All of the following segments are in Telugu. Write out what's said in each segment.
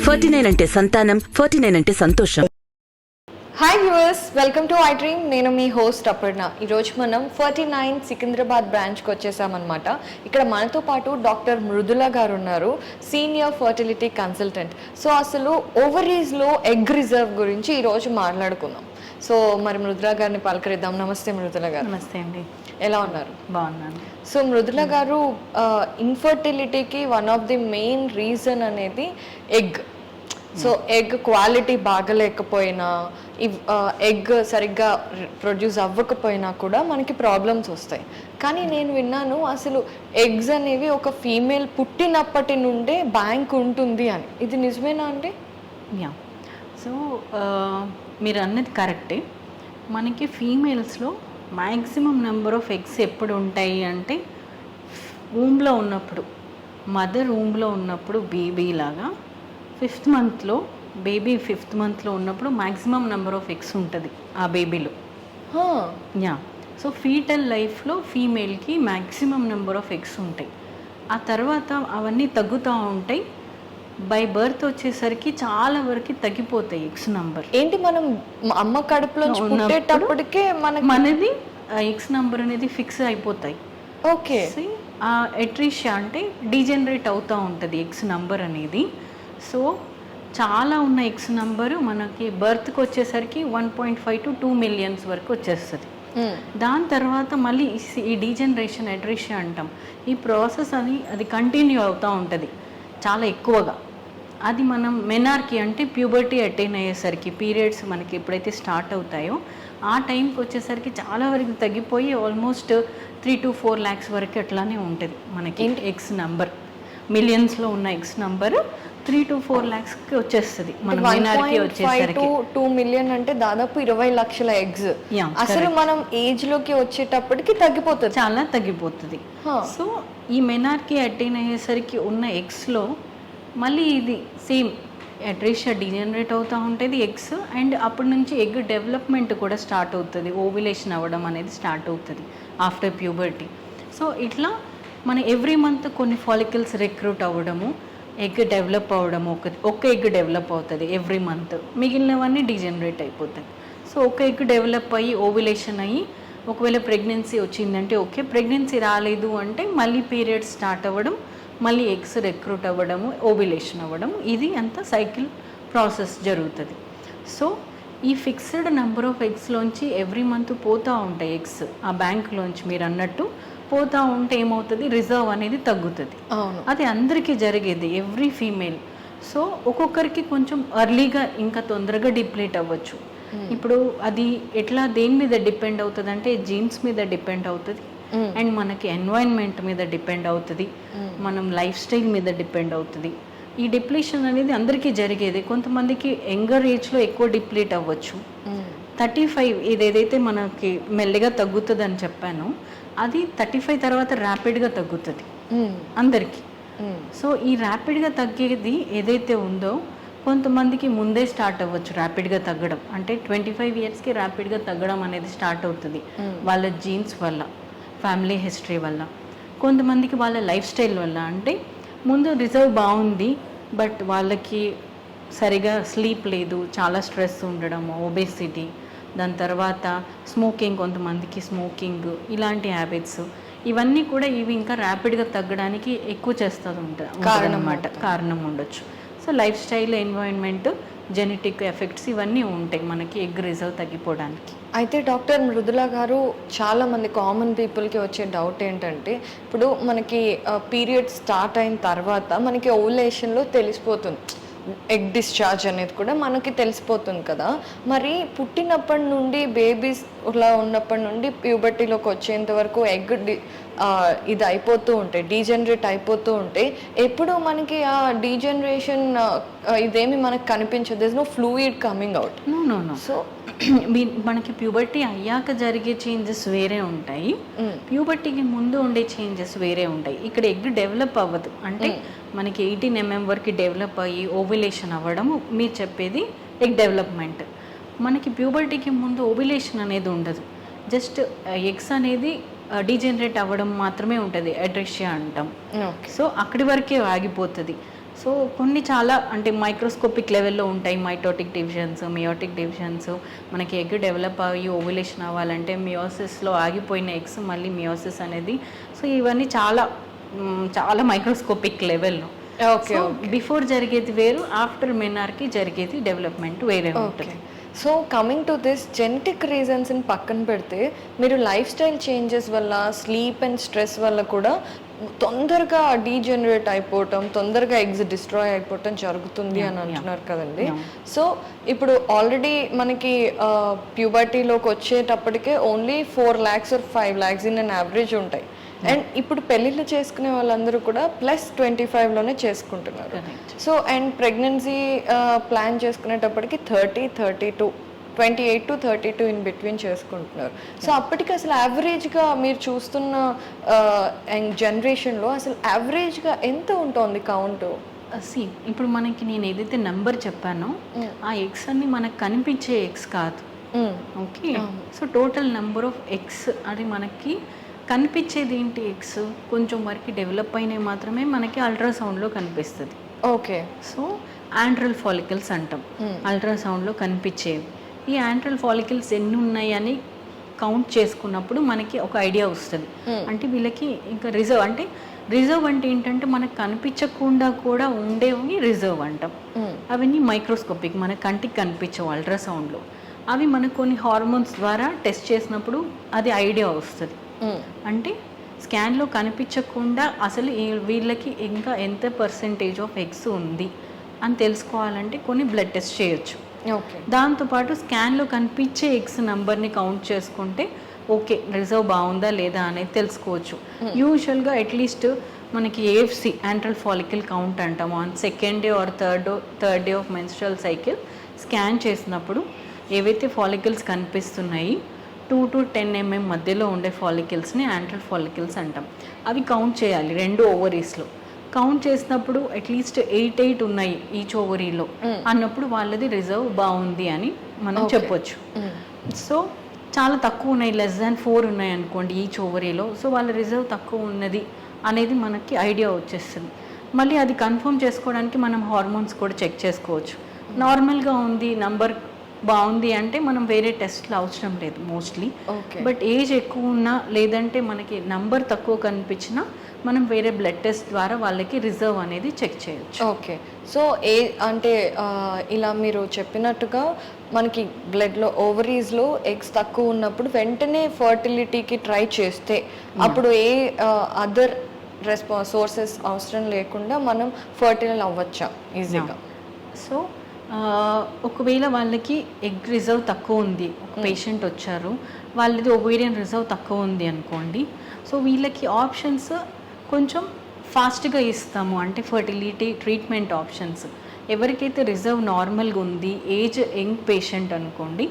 49 అంటే సంతానం, 49 అంటే సంతోషం. Hi viewers, welcome to I dream. నేను మీ హోస్ట్ అపర్ణ. ఈరోజు మనం 49 సికింద్రాబాద్ బ్రాంచ్కి వచ్చేసామన్నమాట. ఇక్కడ మనతో పాటు డాక్టర్ మృదుల గారు ఉన్నారు, సీనియర్ ఫర్టిలిటీ కన్సల్టెంట్. సో అసలు ఓవరీస్లో ఎగ్ రిజర్వ్ గురించి ఈరోజు మాట్లాడుకుందాం. సో మరి మృదుల గారిని పలకరిద్దాం. నమస్తే మృదుల గారు. నమస్తే అండి, ఎలా ఉన్నారు? బాగున్నాను. సో మృదుల గారు, ఇన్ఫర్టిలిటీకి one of the main reason అనేది ఎగ్. సో ఎగ్ క్వాలిటీ బాగలేకపోయినా, ఎగ్ సరిగ్గా ప్రొడ్యూస్ అవ్వకపోయినా కూడా మనకి ప్రాబ్లమ్స్ వస్తాయి. కానీ నేను విన్నాను అసలు ఎగ్స్ అనేవి ఒక ఫీమేల్ పుట్టినప్పటి నుండే బ్యాంక్ ఉంటుంది అని. ఇది నిజమేనా అండి? యా, సో మీరు అన్నది కరెక్టే. మనకి ఫీమేల్స్లో మ్యాక్సిమం నెంబర్ ఆఫ్ ఎగ్స్ ఎప్పుడు ఉంటాయి అంటే రూమ్లో ఉన్నప్పుడు, మదర్ రూమ్లో ఉన్నప్పుడు బేబీ లాగా 5th మంత్లో, బేబీ 5th మంత్లో ఉన్నప్పుడు మ్యాక్సిమం నెంబర్ ఆఫ్ ఎగ్స్ ఉంటుంది ఆ బేబీలో. యా, సో ఫీటల్ లైఫ్లో ఫీమేల్కి మ్యాక్సిమం నెంబర్ ఆఫ్ ఎగ్స్ ఉంటాయి. ఆ తర్వాత అవన్నీ తగ్గుతూ ఉంటాయి. బై బర్త్ వచ్చేసరికి చాలా వరకు తగ్గిపోతాయి ఎగ్స్ నంబర్. ఏంటి, మనం అమ్మ కడుపులో పుట్టేటప్పటికే మనది ఎగ్స్ నంబర్ అనేది ఫిక్స్ అయిపోతాయి. ఓకే, ఆ ఎట్రిషియా అంటే డీజనరేట్ అవుతూ ఉంటుంది ఎగ్స్ నంబర్ అనేది. సో చాలా ఉన్న ఎగ్స్ నంబరు మనకి బర్త్కి వచ్చేసరికి 1.5 to 2 million వరకు వచ్చేస్తుంది. దాని తర్వాత మళ్ళీ ఈ డీజనరేషన్ ఎట్రిషియా అంటాం. ఈ ప్రాసెస్ అది కంటిన్యూ అవుతూ ఉంటుంది చాలా ఎక్కువగా. అది మనం మెనార్కీ అంటే ప్యూబర్టీ అటైన్ అయ్యేసరికి, పీరియడ్స్ మనకి ఎప్పుడైతే స్టార్ట్ అవుతాయో ఆ టైంకి వచ్చేసరికి చాలా వరకు తగ్గిపోయి ఆల్మోస్ట్ 3 to 4 lakhs వరకు అట్లానే ఉంటుంది మనకి ఎగ్స్ నంబర్. మిలియన్స్లో ఉన్న ఎగ్స్ నంబరు 3 to 4 lakhsకి వచ్చేస్తుంది మన మెనార్కీ వచ్చేసరికి. 2 million అంటే దాదాపు 20 లక్షల ఎగ్స్. అసలు మనం ఏజ్ లోకి వచ్చేటప్పటికి తగ్గిపోతుంది, చాలా తగ్గిపోతుంది. సో ఈ మెనార్కీ అటైన్ అయ్యేసరికి ఉన్న ఎగ్స్లో మళ్ళీ ఇది సేమ్ అట్రిషియా డీజనరేట్ అవుతూ ఉంటుంది ఎగ్స్. అండ్ అప్పటి నుంచి ఎగ్ డెవలప్మెంట్ కూడా స్టార్ట్ అవుతుంది, ఓవ్యులేషన్ అవ్వడం అనేది స్టార్ట్ అవుతుంది ఆఫ్టర్ ప్యూబర్టీ. సో ఇట్లా మన ఎవ్రీ మంత్ కొన్ని ఫాలికల్స్ రిక్రూట్ అవ్వడము, ఎగ్ డెవలప్ అవ్వడము, ఒక ఎగ్ డెవలప్ అవుతుంది ఎవ్రీ మంత్, మిగిలినవన్నీ డీజనరేట్ అయిపోతాయి. సో ఒక ఎగ్ డెవలప్ అయ్యి ఓవ్యులేషన్ అయ్యి ఒకవేళ ప్రెగ్నెన్సీ వచ్చిందంటే ఓకే, ప్రెగ్నెన్సీ రాలేదు అంటే మళ్ళీ పీరియడ్స్ స్టార్ట్ అవ్వడం, మళ్ళీ ఎగ్స్ రిక్రూట్ అవ్వడము, ఓవ్యులేషన్ అవ్వడం, ఇది అంతా సైకిల్ ప్రాసెస్ జరుగుతుంది. సో ఈ ఫిక్స్డ్ నెంబర్ ఆఫ్ ఎగ్స్లోంచి ఎవ్రీ మంత్ పోతూ ఉంటాయి ఎగ్స్ ఆ బ్యాంక్లోంచి. మీరు అన్నట్టు పోతూ ఉంటే ఏమవుతుంది, రిజర్వ్ అనేది తగ్గుతుంది. అది అందరికీ జరిగేది, ఎవ్రీ ఫీమేల్. సో ఒక్కొక్కరికి కొంచెం ఎర్లీగా ఇంకా తొందరగా డిప్లీట్ అవ్వచ్చు. ఇప్పుడు అది ఎట్లా దేని మీద డిపెండ్ అవుతుంది అంటే జీన్స్ మీద డిపెండ్ అవుతుంది, అండ్ మనకి ఎన్వైరన్మెంట్ మీద డిపెండ్ అవుతుంది, మనం లైఫ్ స్టైల్ మీద డిపెండ్ అవుతుంది. ఈ డిప్లీషన్ అనేది అందరికీ జరిగేది. కొంతమందికి యంగర్ ఏజ్లో ఎక్కువ డిప్లీట్ అవ్వచ్చు. 35 ఏదైతే మనకి మెల్లిగా తగ్గుతుంది అని చెప్పాను, అది 35 తర్వాత ర్యాపిడ్గా తగ్గుతుంది అందరికీ. సో ఈ ర్యాపిడ్గా తగ్గేది ఏదైతే ఉందో కొంతమందికి ముందే స్టార్ట్ అవ్వచ్చు ర్యాపిడ్గా తగ్గడం. అంటే 25 yearsకి ర్యాపిడ్గా తగ్గడం అనేది స్టార్ట్ అవుతుంది వాళ్ళ జీన్స్ వల్ల, ఫ్యామిలీ హిస్టరీ వల్ల. కొంతమందికి వాళ్ళ లైఫ్ స్టైల్ వల్ల, అంటే ముందు రిజర్వ్ బాగుంది బట్ వాళ్ళకి సరిగా స్లీప్ లేదు, చాలా స్ట్రెస్ ఉండడం, ఒబేసిటీ, దాని తర్వాత స్మోకింగ్, కొంతమందికి స్మోకింగ్, ఇలాంటి హ్యాబిట్స్, ఇవన్నీ కూడా ఇవి ఇంకా ర్యాపిడ్గా తగ్గడానికి ఎక్కువ చేస్తూ ఉంటుంది కారణం ఉండొచ్చు. So life style, environment, genetic effects ఇవన్నీ ఉంటాయి మనకి ఎగ్ రిజర్వ్ తగ్గిపోవడానికి. అయితే డాక్టర్ మృదుల గారు, చాలామంది కామన్ పీపుల్కి వచ్చే డౌట్ ఏంటంటే, ఇప్పుడు మనకి పీరియడ్ స్టార్ట్ అయిన తర్వాత మనకి ఓవులేషన్లో తెలిసిపోతుంది, ఎగ్ డిశ్చార్జ్ అనేది కూడా మనకి తెలిసిపోతుంది కదా. మరి పుట్టినప్పటి నుండి బేబీస్ ఇలా ఉన్నప్పటి నుండి ప్యూబర్టీలోకి వచ్చేంత వరకు ఎగ్ ఇది అయిపోతూ ఉంటాయి, డీజనరేట్ అయిపోతూ ఉంటాయి. ఎప్పుడు మనకి ఆ డీజనరేషన్ ఇదేమి మనకు కనిపించదు, this no fluid coming out. So మనకి ప్యూబర్టీ అయ్యాక జరిగే చేంజెస్ వేరే ఉంటాయి, ప్యూబర్టీకి ముందు ఉండే చేంజెస్ వేరే ఉంటాయి. ఇక్కడ ఎగ్ డెవలప్ అవ్వదు, అంటే మనకి 18 mm వరకు డెవలప్ అయ్యి ఓవ్యులేషన్ అవ్వడం మీరు చెప్పేది ఎగ్ డెవలప్మెంట్. మనకి ప్యూబర్టీకి ముందు ఓవ్యులేషన్ అనేది ఉండదు, జస్ట్ ఎగ్స్ అనేది డీజనరేట్ అవ్వడం మాత్రమే ఉంటుంది, అడ్రెషియా అంటాం. ఓకే. సో అక్కడి వరకే ఆగిపోతుంది. సో కొన్ని చాలా అంటే మైక్రోస్కోపిక్ లెవెల్లో ఉంటాయి, మైటోటిక్ డివిజన్స్, మియోటిక్ డివిజన్స్. మనకి ఎగ్ డెవలప్ అయ్యి ఓవులేషన్ అవ్వాలంటే మియోసిస్లో ఆగిపోయిన ఎగ్స్ మళ్ళీ మియోసిస్ అనేది. సో ఇవన్నీ చాలా చాలా మైక్రోస్కోపిక్ లెవెల్లో. ఓకే. బిఫోర్ జరిగేది వేరు, ఆఫ్టర్ మెనార్కి జరిగేది డెవలప్మెంట్ వేరే ఉంటుంది. So coming to this genetic రీజన్స్ని పక్కన పెడితే మీరు లైఫ్ స్టైల్ చేంజెస్ వల్ల, స్లీప్ అండ్ స్ట్రెస్ వల్ల కూడా తొందరగా డీజనరేట్ అయిపోవటం, తొందరగా ఎగ్స్ డిస్ట్రాయ్ అయిపోవటం జరుగుతుంది అని అంటున్నారు కదండి. సో ఇప్పుడు ఆల్రెడీ మనకి ప్యూబర్టీలోకి వచ్చేటప్పటికే only 4 lakhs or 5 lakhs in an average ఉంటాయి. అండ్ ఇప్పుడు పెళ్ళిళ్ళు చేసుకునే వాళ్ళందరూ కూడా +25లోనే చేసుకుంటున్నారు. సో అండ్ ప్రెగ్నెన్సీ ప్లాన్ చేసుకునేటప్పటికి 28 to 32 ఇన్ బిట్వీన్ చేసుకుంటున్నారు. సో అప్పటికి అసలు యావరేజ్గా మీరు చూస్తున్న జనరేషన్లో అసలు యావరేజ్గా ఎంత ఉంటుంది కౌంట్? ఇప్పుడు మనకి నేను ఏదైతే నెంబర్ చెప్పానో ఆ ఎగ్స్ అన్ని మనకు కనిపించే ఎగ్స్ కాదు. Okay. So total number of eggs అది మనకి కనిపించేది ఏంటి, ఎగ్స్ కొంచెం వరకు డెవలప్ అయినవి మాత్రమే మనకి అల్ట్రాసౌండ్లో కనిపిస్తుంది. ఓకే. సో యాంట్రల్ ఫాలికల్స్ అంటాం అల్ట్రాసౌండ్లో కనిపించేవి. ఈ యాంట్రల్ ఫాలికల్స్ ఎన్ని ఉన్నాయని కౌంట్ చేసుకున్నప్పుడు మనకి ఒక ఐడియా వస్తుంది. అంటే వీళ్ళకి ఇంకా రిజర్వ్ అంటే ఏంటంటే మనకు కనిపించకుండా కూడా ఉండేవి రిజర్వ్ అంటాం. అవన్నీ మైక్రోస్కోపిక్, మన కంటికి కనిపించవు అల్ట్రాసౌండ్లో. అవి మనకు కొన్ని హార్మోన్స్ ద్వారా టెస్ట్ చేసినప్పుడు అది ఐడియా వస్తుంది. అంటే స్కాన్లో కనిపించకుండా అసలు వీళ్ళకి ఇంకా ఎంత పర్సెంటేజ్ ఆఫ్ ఎగ్స్ ఉంది అని తెలుసుకోవాలంటే కొన్ని బ్లడ్ టెస్ట్ చేయొచ్చు. దాంతోపాటు స్కాన్లో కనిపించే ఎగ్స్ నెంబర్ని కౌంట్ చేసుకుంటే ఓకే రిజర్వ్ బాగుందా లేదా అనేది తెలుసుకోవచ్చు. యూజువల్గా అట్లీస్ట్ మనకి AFC యాంట్రల్ ఫాలికల్ కౌంట్ అంటాము on 2nd day or 3rd day of menstrual cycle scan చేసినప్పుడు ఏవైతే ఫాలికల్స్ కనిపిస్తున్నాయి 2 to 10 mm మధ్యలో ఉండే ఫాలికల్స్ని యాంట్రల్ ఫాలికల్స్ అంటాం. అవి కౌంట్ చేయాలి 2 ovaries-లో. కౌంట్ చేసినప్పుడు అట్లీస్ట్ 8 ఉన్నాయి ఈచ్ ఓవరీలో అన్నప్పుడు వాళ్ళది రిజర్వ్ బాగుంది అని మనం చెప్పొచ్చు. సో చాలా తక్కువ ఉన్నాయి, <4 ఉన్నాయి అనుకోండి ఈచ్ ఓవరీలో, సో వాళ్ళ రిజర్వ్ తక్కువ ఉన్నది అనేది మనకి ఐడియా వచ్చేస్తుంది. మళ్ళీ అది కన్ఫర్మ్ చేసుకోవడానికి మనం హార్మోన్స్ కూడా చెక్ చేసుకోవచ్చు. నార్మల్గా ఉంది నంబర్ బాగుంది అంటే మనం వేరే టెస్ట్లు అవసరం లేదు మోస్ట్లీ. బట్ ఏజ్ ఎక్కువ ఉన్నా లేదంటే మనకి నంబర్ తక్కువ కనిపించినా మనం వేరే బ్లడ్ టెస్ట్ ద్వారా వాళ్ళకి రిజర్వ్ అనేది చెక్ చేయొచ్చు. ఓకే. సో అంటే ఇలా మీరు చెప్పినట్టుగా మనకి బ్లడ్లో ఓవరీస్లో ఎగ్స్ తక్కువ ఉన్నప్పుడు వెంటనే ఫర్టిలిటీకి ట్రై చేస్తే అప్పుడు ఏ అదర్ సోర్సెస్ అవసరం లేకుండా మనం ఫర్టిలైజ్ అవ్వచ్చా ఈజీగా? సో ఒకవేళ వాళ్ళకి ఎగ్ రిజర్వ్ తక్కువ ఉంది, ఒక పేషెంట్ వచ్చారు వాళ్ళది ఓవేరియన్ రిజర్వ్ తక్కువ ఉంది అనుకోండి, సో వీళ్ళకి ఆప్షన్స్ కొంచెం ఫాస్ట్గా ఇస్తాము. అంటే ఫర్టిలిటీ ట్రీట్మెంట్ ఆప్షన్స్ ఎవరికైతే రిజర్వ్ నార్మల్గా ఉంది, ఏజ్ యంగ్ పేషెంట్ అనుకోండి,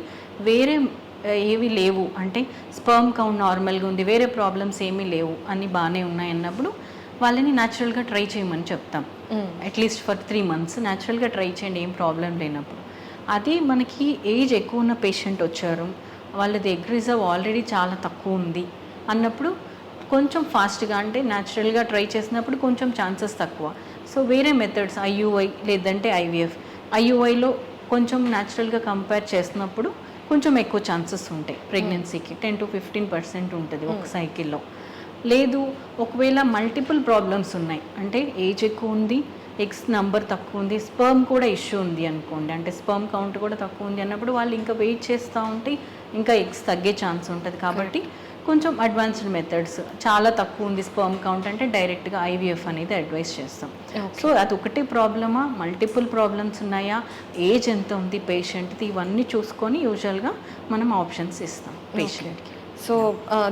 వేరే ఏవి లేవు అంటే స్పర్మ్ కౌంట్ నార్మల్గా ఉంది, వేరే ప్రాబ్లమ్స్ ఏమీ లేవు అన్నీ బాగానే ఉన్నాయి అన్నప్పుడు వాళ్ళని న్యాచురల్గా ట్రై చేయమని చెప్తాం. అట్లీస్ట్ ఫర్ 3 months న్యాచురల్గా ట్రై చేయండి ఏం ప్రాబ్లం లేనప్పుడు. అది మనకి ఏజ్ ఎక్కువ ఉన్న పేషెంట్ వచ్చారు, వాళ్ళది ఎగ్ రిజర్వ్ ఆల్రెడీ చాలా తక్కువ ఉంది అన్నప్పుడు కొంచెం ఫాస్ట్గా అంటే న్యాచురల్గా ట్రై చేసినప్పుడు కొంచెం ఛాన్సెస్ తక్కువ. సో వేరే మెథడ్స్ IUI లేదంటే IVF. IUIలో కొంచెం న్యాచురల్గా కంపేర్ చేసినప్పుడు కొంచెం ఎక్కువ ఛాన్సెస్ ఉంటాయి ప్రెగ్నెన్సీకి, 10 to 15% ఉంటుంది ఒక సైకిల్లో. లేదు ఒకవేళ మల్టిపుల్ ప్రాబ్లమ్స్ ఉన్నాయి అంటే ఏజ్ ఎక్కువ ఉంది, ఎగ్స్ నంబర్ తక్కువ ఉంది, స్పర్మ్ కూడా ఇష్యూ ఉంది అనుకోండి, అంటే స్పర్మ్ కౌంట్ కూడా తక్కువ ఉంది అన్నప్పుడు వాళ్ళు ఇంకా వెయిట్ చేస్తూ ఉంటే ఇంకా ఎగ్స్ తగ్గే ఛాన్స్ ఉంటుంది. కాబట్టి కొంచెం అడ్వాన్స్డ్ మెథడ్స్, చాలా తక్కువ ఉంది స్పర్మ్ కౌంట్ అంటే డైరెక్ట్గా IVF అనేది అడ్వైస్ చేస్తాం. సో అది ఒకటే ప్రాబ్లమా, మల్టిపుల్ ప్రాబ్లమ్స్ ఉన్నాయా, ఏజ్ ఎంత ఉంది పేషెంట్ది, ఇవన్నీ చూసుకొని యూజువల్గా మనం ఆప్షన్స్ ఇస్తాం పేషెంట్కి. So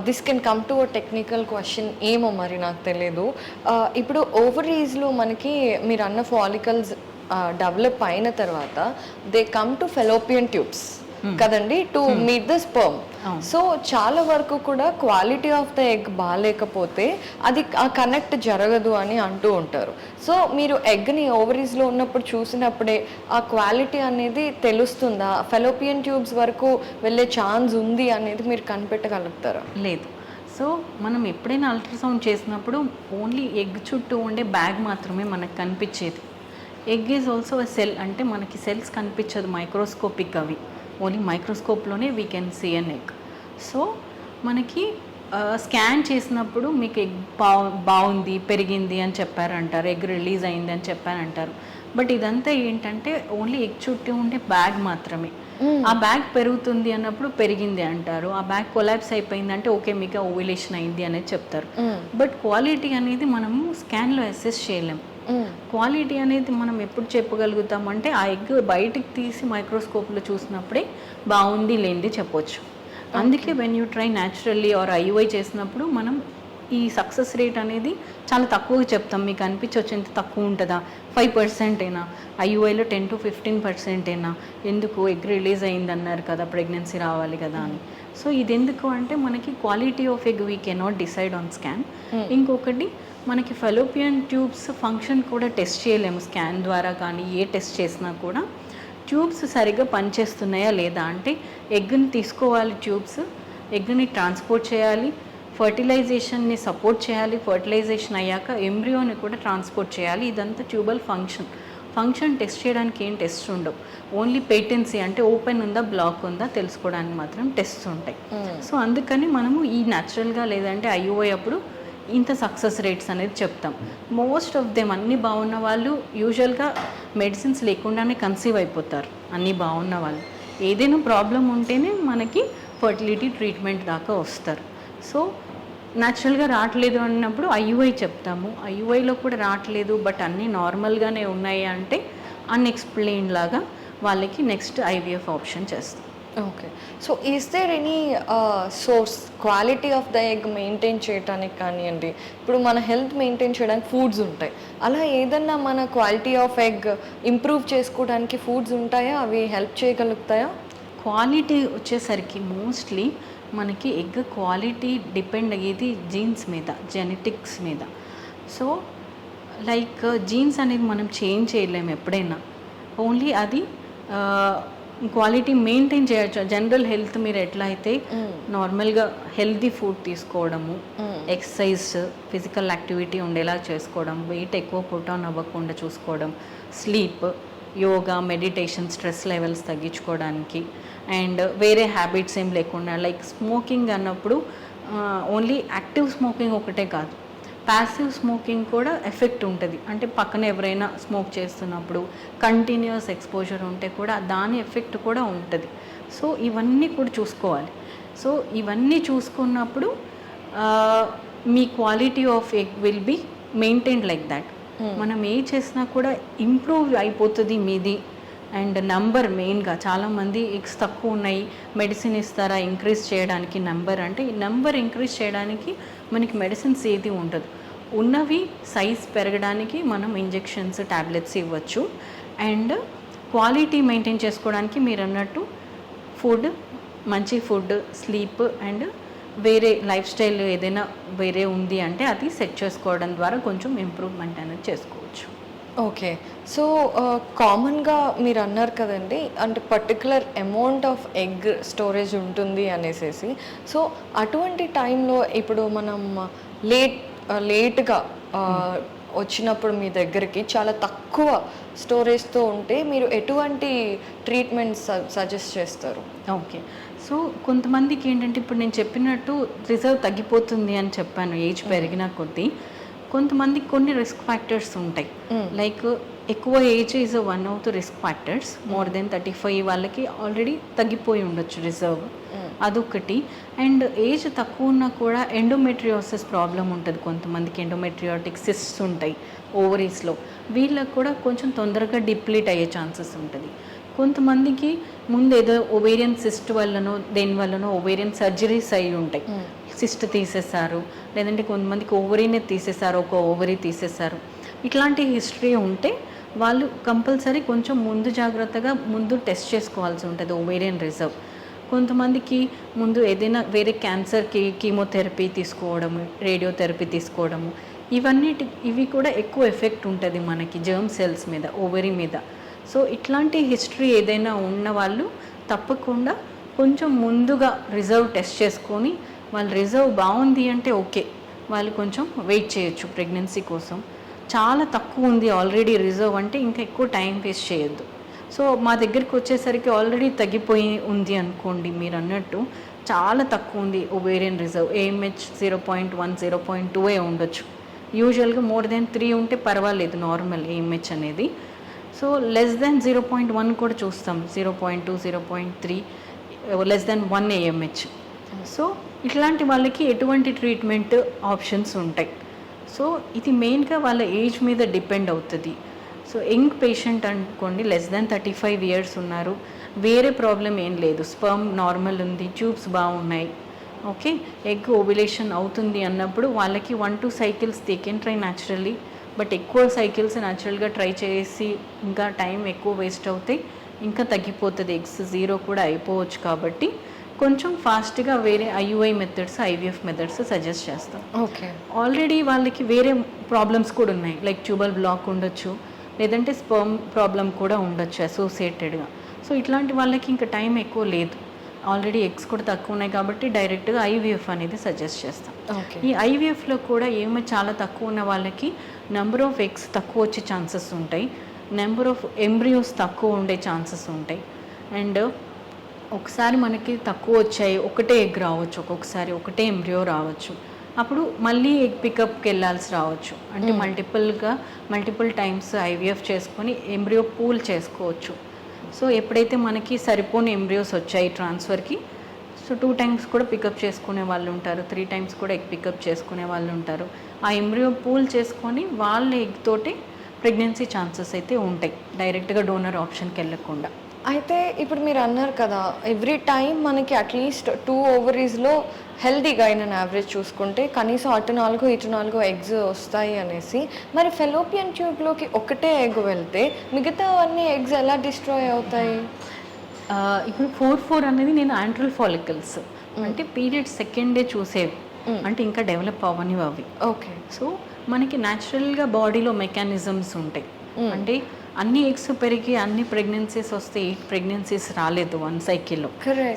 this can come to a technical question, ఏమో మరి నాకు తెలియదు. ఇప్పుడు ఓవరీస్లో మనకి మీరు అన్న ఫాలికల్స్ డెవలప్ అయిన తర్వాత they come to fallopian tubes కదండి, to meet the sperm. So చాలా వరకు కూడా క్వాలిటీ ఆఫ్ ద ఎగ్ బాగాలేకపోతే అది ఆ కనెక్ట్ జరగదు అని అంటూ ఉంటారు. సో మీరు ఎగ్ని ఓవరీస్లో ఉన్నప్పుడు చూసినప్పుడే ఆ క్వాలిటీ అనేది తెలుస్తుందా, ఫెలోపియన్ ట్యూబ్స్ వరకు వెళ్ళే ఛాన్స్ ఉంది అనేది మీరు కనిపెట్టగలుగుతారా? లేదు. సో మనం ఎప్పుడైనా అల్ట్రాసౌండ్ చేసినప్పుడు ఓన్లీ ఎగ్ చుట్టూ ఉండే బ్యాగ్ మాత్రమే మనకు కనిపించేది. Egg is also a cell, అంటే మనకి సెల్స్ కనిపించదు, మైక్రోస్కోపిక్ అవి, ఓన్లీ మైక్రోస్కోప్లోనే we can see an egg. So మనకి స్కాన్ చేసినప్పుడు మీకు ఎగ్ బాగుంది, పెరిగింది అని చెప్పారంటారు, ఎగ్ రిలీజ్ అయింది అని చెప్పారంటారు. బట్ ఇదంతా ఏంటంటే ఓన్లీ ఎగ్ చుట్టూ ఉండే బ్యాగ్ మాత్రమే. ఆ బ్యాగ్ పెరుగుతుంది అన్నప్పుడు పెరిగింది అంటారు, ఆ బ్యాగ్ కొలాప్స్ అయిపోయింది అంటే ఓకే మీకు ఓవ్యులేషన్ అయింది అనేది చెప్తారు. బట్ క్వాలిటీ అనేది మనము స్కాన్లో అసెస్ చేయలేం. క్వాలిటీ అనేది మనం ఎప్పుడు చెప్పగలుగుతాం అంటే ఆ ఎగ్ బయటికి తీసి మైక్రోస్కోప్లో చూసినప్పుడే బాగుంది లేనిది చెప్పొచ్చు. అందుకే when you try naturally or IUI చేసినప్పుడు మనం ఈ సక్సెస్ రేట్ అనేది చాలా తక్కువగా చెప్తాం. మీకు అనిపించవచ్చు ఎంత తక్కువ ఉంటుందా, 5% అయినా, ఐయుఐలో 10 to 15% అయినా, ఎందుకు ఎగ్ రిలీజ్ అయింది అన్నారు కదా, ప్రెగ్నెన్సీ రావాలి కదా అని. సో ఇది ఎందుకు అంటే మనకి quality of egg we cannot decide on scan. ఇంకొకటి మనకి ఫెలోపియన్ ట్యూబ్స్ ఫంక్షన్ కూడా టెస్ట్ చేయలేము స్కాన్ ద్వారా, కానీ ఏ టెస్ట్ చేసినా కూడా ట్యూబ్స్ సరిగ్గా పనిచేస్తున్నాయా లేదా, అంటే ఎగ్ని తీసుకోవాలి, ట్యూబ్స్ ఎగ్ని ట్రాన్స్పోర్ట్ చేయాలి, ఫర్టిలైజేషన్ని సపోర్ట్ చేయాలి, ఫర్టిలైజేషన్ అయ్యాక ఎంబ్రియోని కూడా ట్రాన్స్పోర్ట్ చేయాలి. ఇదంతా ట్యూబల్ ఫంక్షన్ టెస్ట్ చేయడానికి ఏం టెస్ట్ ఉండవు, ఓన్లీ పేటెన్సీ అంటే ఓపెన్ ఉందా బ్లాక్ ఉందా తెలుసుకోవడానికి మాత్రం టెస్ట్ ఉంటాయి. సో అందుకని మనము ఈ న్యాచురల్గా లేదంటే ఐయుఐ అప్పుడు ఇంత సక్సెస్ రేట్స్ అనేది చెప్తాం. మోస్ట్ ఆఫ్ దెమ్ అన్నీ బాగున్న వాళ్ళు యూజువల్గా మెడిసిన్స్ లేకుండానే కన్సీవ్ అయిపోతారు. అన్నీ బాగున్న వాళ్ళు ఏదైనా ప్రాబ్లం ఉంటేనే మనకి ఫర్టిలిటీ ట్రీట్మెంట్ దాకా వస్తారు. సో న్యాచురల్గా రావట్లేదు అన్నప్పుడు ఐయుఐ చెప్తాము. ఐయుఐలో కూడా రావట్లేదు బట్ అన్నీ నార్మల్గానే ఉన్నాయి అంటే అన్ఎక్స్ప్లెయిన్ లాగా వాళ్ళకి నెక్స్ట్ ఐవీఎఫ్ ఆప్షన్ చేస్తాం. Okay. So is there any source quality of the egg maintain చేయడానికి కానివ్వండి, ఇప్పుడు మన హెల్త్ మెయింటైన్ చేయడానికి ఫుడ్స్ ఉంటాయి, అలా ఏదన్నా మన క్వాలిటీ ఆఫ్ ఎగ్ ఇంప్రూవ్ చేసుకోవడానికి ఫుడ్స్ ఉంటాయా, అవి హెల్ప్ చేయగలుగుతాయా? క్వాలిటీ వచ్చేసరికి మోస్ట్లీ మనకి ఎగ్ క్వాలిటీ డిపెండ్ అయ్యేది జీన్స్ మీద, జెనెటిక్స్ మీద. సో లైక్ జీన్స్ అనేది మనం చేంజ్ చేయలేము ఎప్పుడైనా, ఓన్లీ అది క్వాలిటీ మెయింటైన్ చేయొచ్చు. జనరల్ హెల్త్ మీరు ఎట్లా అయితే నార్మల్గా హెల్తీ ఫుడ్ తీసుకోవడము, ఎక్సర్సైజ్, ఫిజికల్ యాక్టివిటీ ఉండేలా చేసుకోవడం, వెయిట్ ఎక్కువ పుట్ ఆన్ అవ్వకుండా చూసుకోవడం, sleep, yoga, meditation, stress levels తగ్గించుకోవడానికి, అండ్ వేరే హ్యాబిట్స్ ఏం లేకుండా లైక్ స్మోకింగ్ అన్నప్పుడు ఓన్లీ యాక్టివ్ స్మోకింగ్ ఒకటే కాదు, ప్యాసివ్ స్మోకింగ్ కూడా ఎఫెక్ట్ ఉంటుంది. అంటే పక్కన ఎవరైనా స్మోక్ చేస్తున్నప్పుడు కంటిన్యూస్ ఎక్స్పోజర్ ఉంటే కూడా దాని ఎఫెక్ట్ కూడా ఉంటుంది. సో ఇవన్నీ కూడా చూసుకోవాలి. సో ఇవన్నీ చూసుకున్నప్పుడు మీ quality of egg will be maintained like that. మనం ఏ చేసినా కూడా ఇంప్రూవ్ అయిపోతుంది మీది. అండ్ నంబర్ మెయిన్గా చాలామంది ఎగ్స్ తక్కువ ఉన్నాయి, మెడిసిన్ ఇస్తారా ఇంక్రీజ్ చేయడానికి నెంబర్ అంటే, ఈ నెంబర్ ఇంక్రీజ్ చేయడానికి మనకి మెడిసిన్స్ ఏది ఉండదు. ఉన్నవి సైజ్ పెరగడానికి మనం ఇంజెక్షన్స్, ట్యాబ్లెట్స్ ఇవ్వచ్చు. అండ్ క్వాలిటీ మెయింటైన్ చేసుకోవడానికి మీరు అన్నట్టు ఫుడ్, మంచి ఫుడ్, స్లీప్ అండ్ వేరే లైఫ్ స్టైల్ ఏదైనా వేరే ఉంది అంటే అది సెట్ చేసుకోవడం ద్వారా కొంచెం ఇంప్రూవ్మెంట్ అనేది చేసుకోవచ్చు. ఓకే. సో కామన్గా మీరు అన్నారు కదండి, అంటే particular amount of egg storage ఉంటుంది అనేసి. సో అటువంటి టైంలో ఇప్పుడు మనం లేట్గా వచ్చినప్పుడు మీ దగ్గరికి చాలా తక్కువ స్టోరేజ్తో ఉంటే మీరు ఎటువంటి ట్రీట్మెంట్స్ సజెస్ట్ చేస్తారు? ఓకే. సో కొంతమందికి ఏంటంటే ఇప్పుడు నేను చెప్పినట్టు రిజర్వ్ తగ్గిపోతుంది అని చెప్పాను ఏజ్ పెరిగిన కొద్దీ. కొంతమందికి కొన్ని రిస్క్ ఫ్యాక్టర్స్ ఉంటాయి. లైక్ ఎక్కువ age is one of the risk factors. More than 35 వాళ్ళకి ఆల్రెడీ తగ్గిపోయి ఉండొచ్చు రిజర్వ్, అదొకటి. అండ్ ఏజ్ తక్కువ ఉన్నా కూడా ఎండోమెట్రియోసిస్ ప్రాబ్లం ఉంటుంది కొంతమందికి. ఎండోమెట్రియాటిక్ సిస్ట్స్ ఉంటాయి ఓవరీస్లో, వీళ్ళకి కూడా కొంచెం తొందరగా డిప్లీట్ అయ్యే ఛాన్సెస్ ఉంటుంది. కొంతమందికి ముందు ఏదో ఓవేరియన్ సిస్ట్ వల్లనో దేనివల్లనో ఓవేరియన్ సర్జరీస్ అయి ఉంటాయి, సిస్ట్ తీసేశారు, లేదంటే కొంతమందికి ఓవరీనే తీసేశారు, ఒక ఓవరీ తీసేశారు. ఇట్లాంటి హిస్టరీ ఉంటే వాళ్ళు కంపల్సరీ కొంచెం ముందు జాగ్రత్తగా ముందు టెస్ట్ చేసుకోవాల్సి ఉంటుంది ఓవేరియన్ రిజర్వ్. కొంతమందికి ముందు ఏదైనా వేరే క్యాన్సర్కి కీమోథెరపీ తీసుకోవడము, రేడియోథెరపీ తీసుకోవడము, ఇవి కూడా ఎక్కువ ఎఫెక్ట్ ఉంటుంది మనకి జర్మ్ సెల్స్ మీద, ఓవరీ మీద. సో ఇట్లాంటి హిస్టరీ ఏదైనా ఉన్న వాళ్ళు తప్పకుండా కొంచెం ముందుగా రిజర్వ్ టెస్ట్ చేసుకొని వాళ్ళ రిజర్వ్ బాగుంది అంటే ఓకే, వాళ్ళు కొంచెం వెయిట్ చేయొచ్చు ప్రెగ్నెన్సీ కోసం. చాలా తక్కువ ఉంది ఆల్రెడీ రిజర్వ్ అంటే ఇంకా ఎక్కువ టైం వేస్ట్ చేయొద్దు. సో మా దగ్గరికి వచ్చేసరికి ఆల్రెడీ తగ్గిపోయి ఉంది అనుకోండి, మీరు అన్నట్టు చాలా తక్కువ ఉంది ఓవేరియన్ రిజర్వ్, AMH 0.1 0.2 ఉండొచ్చు. యూజువల్గా మోర్ దెన్ 3 ఉంటే పర్వాలేదు నార్మల్ AMH అనేది. సో లెస్ దెన్ 0.1 కూడా చూస్తాం, 0.2 0.3 లెస్ దెన్ 1 AMH. సో ఇట్లాంటి వాళ్ళకి ఎటువంటి ట్రీట్మెంట్ ఆప్షన్స్ ఉంటాయి. సో ఇది మెయిన్గా వాళ్ళ ఏజ్ మీద డిపెండ్ అవుతుంది. సో యంగ్ పేషెంట్ అనుకోండి, లెస్ దెన్ 35 years ఉన్నారు, వేరే ప్రాబ్లం ఏం లేదు, స్పర్మ్ నార్మల్ ఉంది, ట్యూబ్స్ బాగున్నాయి, ఓకే, ఎగ్ ఓవ్యులేషన్ అవుతుంది అన్నప్పుడు వాళ్ళకి 1-2 cycles they can try naturally. But ఎక్కువ సైకిల్స్ న్యాచురల్గా ట్రై చేసి ఇంకా టైం ఎక్కువ వేస్ట్ అవుతాయి, ఇంకా తగ్గిపోతుంది, ఎగ్స్ 0 కూడా అయిపోవచ్చు. కాబట్టి కొంచెం ఫాస్ట్గా వేరే IUI methods, IVF methods suggest చేస్తాం. ఓకే. ఆల్రెడీ వాళ్ళకి వేరే ప్రాబ్లమ్స్ కూడా ఉన్నాయి, లైక్ ట్యూబల్ బ్లాక్ ఉండొచ్చు, లేదంటే స్పర్మ్ ప్రాబ్లం కూడా ఉండొచ్చు అసోసియేటెడ్గా. సో ఇట్లాంటి వాళ్ళకి ఇంకా టైం ఎక్కువ లేదు, ఆల్రెడీ ఎగ్స్ కూడా తక్కువ ఉన్నాయి కాబట్టి డైరెక్ట్గా IVF అనేది సజెస్ట్ చేస్తాం. ఈ IVFలో కూడా ఏమో చాలా తక్కువ ఉన్న వాళ్ళకి నెంబర్ ఆఫ్ ఎగ్స్ తక్కువ వచ్చే ఛాన్సెస్ ఉంటాయి, నెంబర్ ఆఫ్ ఎంబ్రియోస్ తక్కువ ఉండే ఛాన్సెస్ ఉంటాయి. అండ్ ఒకసారి మనకి తక్కువ వచ్చాయి, ఒకటే ఎగ్ రావచ్చు, ఒక్కొక్కసారి ఒకటే ఎంబ్రియో రావచ్చు, అప్పుడు మళ్ళీ ఎగ్ పికప్కి వెళ్ళాల్సి రావచ్చు. అంటే మల్టిపుల్ టైమ్స్ IVF చేసుకొని ఎంబ్రియో పూల్ చేసుకోవచ్చు. సో ఎప్పుడైతే మనకి సరిపోని ఎంబ్రియోస్ వచ్చాయి ట్రాన్స్ఫర్కి, సో 2 times కూడా పికప్ చేసుకునే వాళ్ళు ఉంటారు, 3 times కూడా ఎగ్ పికప్ చేసుకునే వాళ్ళు ఉంటారు. ఆ ఎంబ్రియో పూల్ చేసుకొని వాళ్ళ ఎగ్ తోటి ప్రెగ్నెన్సీ ఛాన్సెస్ అయితే ఉంటాయి, డైరెక్ట్గా డోనర్ ఆప్షన్కి వెళ్ళకుండా. అయితే ఇప్పుడు మీరు అన్నారు కదా, ఎవ్రీ టైం మనకి అట్లీస్ట్ 2 ovaries హెల్దీగా అయిన యావరేజ్ చూసుకుంటే కనీసం అటు 4 ఇటు 4 ఎగ్స్ వస్తాయి అనేసి. మరి ఫెలోపియన్ ట్యూబ్లోకి ఒకటే ఎగ్ వెళ్తే మిగతా అన్ని ఎగ్స్ ఎలా డిస్ట్రాయ్ అవుతాయి? ఇప్పుడు 4 అనేది నేను యాంట్రల్ ఫాలికల్స్ అంటే పీరియడ్ సెకండ్ డే చూసేవి, అంటే ఇంకా డెవలప్ అవ్వనివి అవి. ఓకే. సో మనకి న్యాచురల్గా బాడీలో మెకానిజమ్స్ ఉంటాయి, అంటే అన్ని ఎగ్స్ పెరిగి అన్ని ప్రెగ్నెన్సీస్ వస్తే 8 pregnancies రాలేదు 1 cycleలో.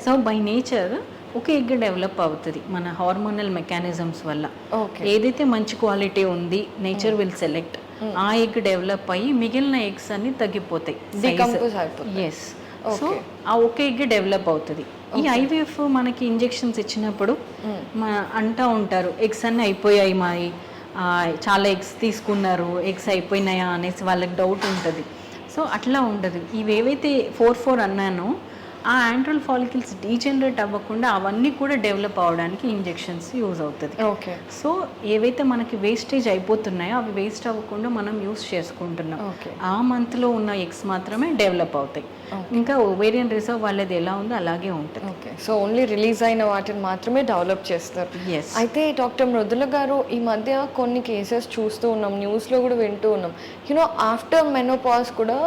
సో బై నేచర్ ఒక ఎగ్ డెవలప్ అవుతుంది మన హార్మోనల్ మెకానిజమ్స్ వల్ల. ఏదైతే మంచి క్వాలిటీ ఉంది నేచర్ విల్ సెలెక్ట్, ఆ ఎగ్ డెవలప్ అయ్యి మిగిలిన ఎగ్స్ అన్ని తగ్గిపోతాయి. ఎస్. సో ఆ ఒక ఎగ్ డెవలప్ అవుతుంది. ఈ IVF మనకి ఇంజెక్షన్స్ ఇచ్చినప్పుడు అంటూ ఉంటారు ఎగ్స్ అన్నీ అయిపోయాయి మాయి, చాలా ఎగ్స్ తీసుకున్నారు, ఎగ్స్ అయిపోయినాయా అనేసి వాళ్ళకి డౌట్ ఉంటుంది. సో అట్లా ఉండదు. ఇవేవైతే 4 అన్నానో ఆ యాంట్రల్ ఫాలికల్స్ డీజనరేట్ అవ్వకుండా అవన్నీ కూడా డెవలప్ అవ్వడానికి ఇంజెక్షన్స్ యూజ్ అవుతుంది. ఓకే. సో ఏవైతే మనకి వేస్టేజ్ అయిపోతున్నాయో అవి వేస్ట్ అవ్వకుండా మనం యూజ్ చేసుకుంటున్నాం. ఆ మంత్లో ఉన్న ఎగ్స్ మాత్రమే డెవలప్ అవుతాయి, ఇంకా ఓవేరియన్ రిజర్వ్ వాళ్ళది ఎలా ఉందో అలాగే ఉంటుంది. ఓకే. సో ఓన్లీ రిలీజ్ అయిన వాటిని మాత్రమే డెవలప్ చేస్తారు. అయితే డాక్టర్ మృదుల గారు, ఈ మధ్య కొన్ని కేసెస్ చూస్తూ ఉన్నాం, న్యూస్లో కూడా వింటూ ఉన్నాం, ఆఫ్టర్ మెనోపాజ్ కూడా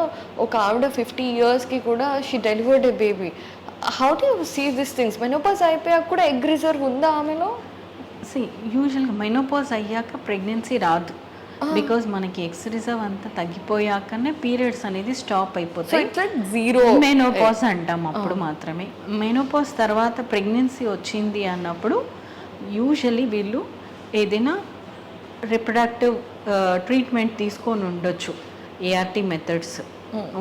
ఒక ఆవిడ 50 yearsకి కూడా she delivered a baby. How do you see this things? Menopause అయిపోయాక కూడా ఎగ్ రిజర్వ్ ఉందా ఆమెలో? యూజువల్గా మెనోపాజ్ అయ్యాక ప్రెగ్నెన్సీ రాదు, బికాజ్ మనకి ఎగ్స్ రిజర్వ్ అంతా తగ్గిపోయాకనే పీరియడ్స్ అనేది స్టాప్ అయిపోతాయి. మెనోపాజ్ అంటాం అప్పుడు మాత్రమే. మెనోపాజ్ తర్వాత ప్రెగ్నెన్సీ వచ్చింది అన్నప్పుడు యూజువల్లీ వీళ్ళు ఏదైనా రిప్రొడక్టివ్ ట్రీట్మెంట్ తీసుకొని ఉండొచ్చు, ART మెథడ్స్.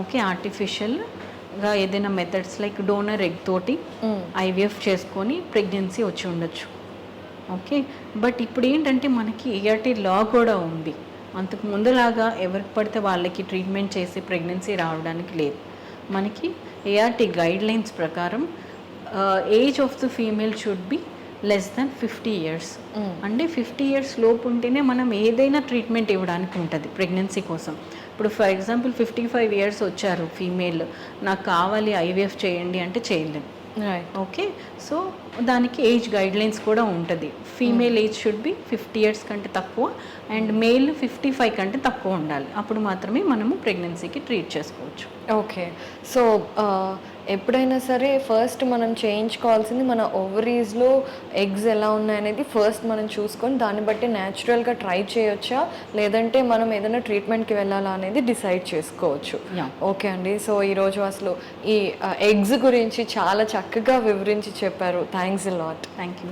ఓకే, ఆర్టిఫిషియల్గా ఏదైనా మెథడ్స్ లైక్ డోనర్ ఎగ్ తోటి IVF చేసుకొని ప్రెగ్నెన్సీ వచ్చి ఉండొచ్చు. ఓకే, బట్ ఇప్పుడు ఏంటంటే మనకి ART లా కూడా ఉంది, అంతకు ముందులాగా ఎవరికి పడితే వాళ్ళకి ట్రీట్మెంట్ చేసి ప్రెగ్నెన్సీ రావడానికి లేదు. మనకి ART గైడ్లైన్స్ ప్రకారం age of the female should be less than 50 years. అంటే 50 years లోపు ఉంటేనే మనం ఏదైనా ట్రీట్మెంట్ ఇవ్వడానికి ఉంటుంది ప్రెగ్నెన్సీ కోసం. ఇప్పుడు ఫర్ ఎగ్జాంపుల్ 55 years వచ్చారు ఫీమేల్, నాకు కావాలి IVF చేయండి అంటే చేయలేము. ఓకే, సో దానికి ఏజ్ గైడ్లైన్స్ కూడా ఉంటుంది. Female age should be 50 years కంటే తక్కువ అండ్ మేల్ 55 కంటే తక్కువ ఉండాలి, అప్పుడు మాత్రమే మనము ప్రెగ్నెన్సీకి ట్రీట్ చేసుకోవచ్చు. ఓకే. సో ఎప్పుడైనా సరే ఫస్ట్ మనం చేయించుకోవాల్సింది మన ఓవరీస్లో ఎగ్స్ ఎలా ఉన్నాయనేది ఫస్ట్ మనం చూసుకొని దాన్ని బట్టి న్యాచురల్గా ట్రై చేయొచ్చా లేదంటే మనం ఏదైనా ట్రీట్మెంట్కి వెళ్ళాలా అనేది డిసైడ్ చేసుకోవచ్చు. ఓకే అండి, సో ఈరోజు అసలు ఈ ఎగ్స్ గురించి చాలా చక్కగా వివరించి చెప్పారు. Thanks a lot. Thank you.